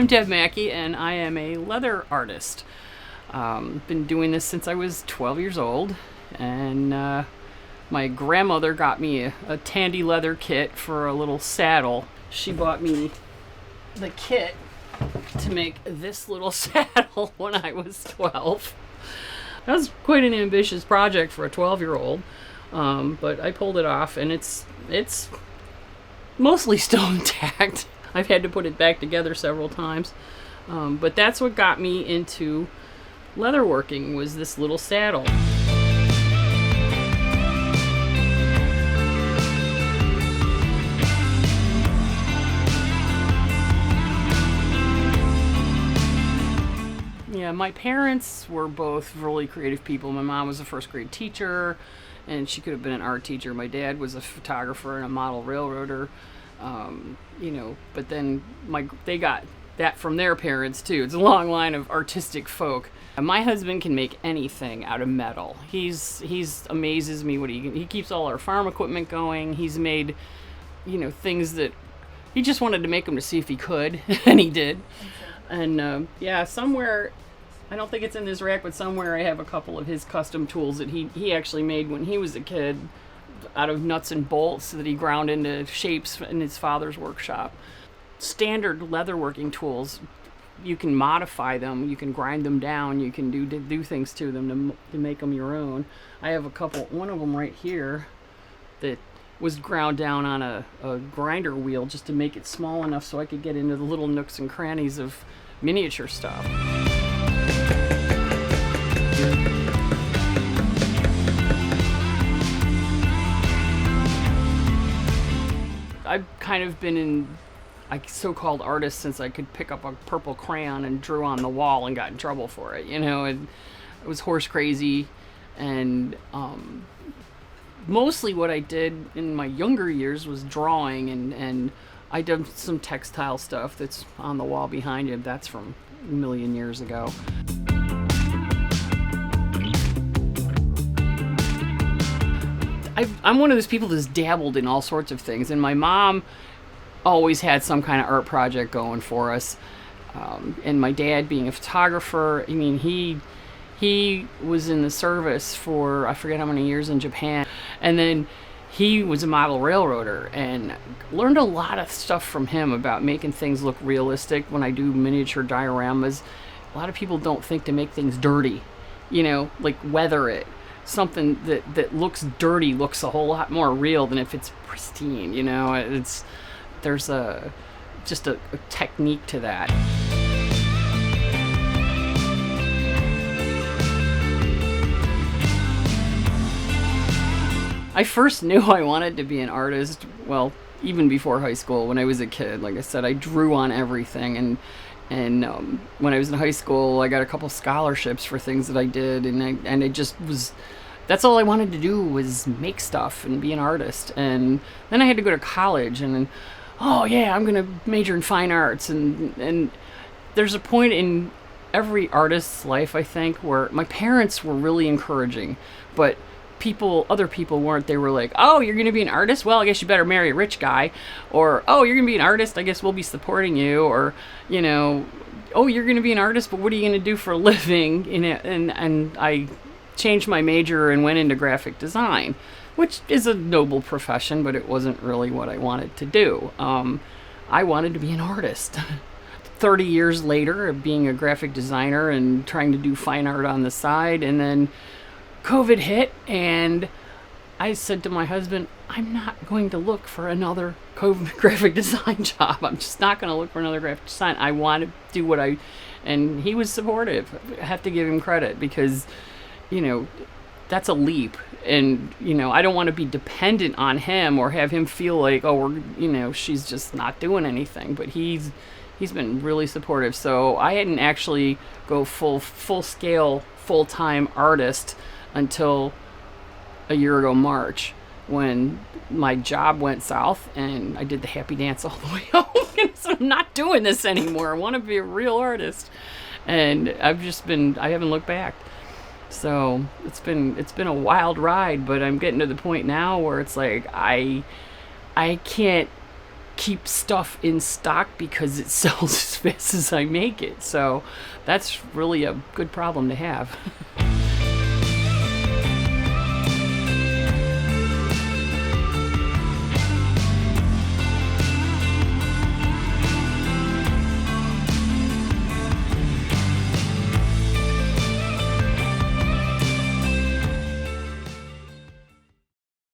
I'm Deb Mackie, and I am a leather artist. Been doing this since I was 12 years old, and my grandmother got me a Tandy leather kit for a little saddle. She bought me the kit to make this little saddle when I was 12. That was quite an ambitious project for a 12-year-old, but I pulled it off, and it's mostly still intact. I've had to put it back together several times, but that's what got me into leatherworking, was this little saddle. Yeah, my parents were both really creative people. My mom was a first grade teacher, and she could have been an art teacher. My dad was a photographer and a model railroader. But then they got that from their parents too. It's a long line of artistic folk. My husband can make anything out of metal. He's amazes me what he keeps all our farm equipment going. He's made, things that he just wanted to make them to see if he could, and he did. And somewhere, I don't think it's in this rack, but somewhere I have a couple of his custom tools that he actually made when he was a kid, out of nuts and bolts that he ground into shapes in his father's workshop. Standard leatherworking tools, you can modify them, you can grind them down, you can do things to them to make them your own. I have one of them right here that was ground down on a grinder wheel just to make it small enough so I could get into the little nooks and crannies of miniature stuff. I've kind of been in so-called artist since I could pick up a purple crayon and drew on the wall and got in trouble for it. And it was horse crazy. And mostly what I did in my younger years was drawing, and I did some textile stuff that's on the wall behind you. That's from a million years ago. I'm one of those people that's dabbled in all sorts of things, and my mom always had some kind of art project going for us. And my dad, being a photographer, he was in the service for I forget how many years in Japan, and then he was a model railroader, and learned a lot of stuff from him about making things look realistic. When I do miniature dioramas, a lot of people don't think to make things dirty, like weather it. Something that looks dirty looks a whole lot more real than if it's pristine. There's just a technique to that. I first knew I wanted to be an artist, well, even before high school. When I was a kid, like I said, I drew on everything, and when I was in high school, I got a couple scholarships for things that I did, and it just was, that's all I wanted to do, was make stuff and be an artist. And then I had to go to college, and I'm gonna major in fine arts, and there's a point in every artist's life, I think, where my parents were really encouraging, but other people weren't. They were like, oh, you're gonna be an artist? Well, I guess you better marry a rich guy. Or, oh, you're gonna be an artist? I guess we'll be supporting you. Or, oh, you're gonna be an artist, but what are you gonna do for a living? And I changed my major and went into graphic design, which is a noble profession, but it wasn't really what I wanted to do. I wanted to be an artist. 30 years later of being a graphic designer and trying to do fine art on the side, and then COVID hit, and I said to my husband, I'm not going to look for another graphic design job. I'm just not going to look for another graphic design. I want to do and he was supportive. I have to give him credit, because, that's a leap. And, I don't want to be dependent on him or have him feel like, she's just not doing anything. But he's been really supportive. So I hadn't actually go full scale, full-time artist until a year ago March, when my job went south and I did the happy dance all the way home. So I'm not doing this anymore. I want to be a real artist, and I haven't looked back. So it's been a wild ride, but I'm getting to the point now where it's like I can't keep stuff in stock because it sells as fast as I make it. So that's really a good problem to have.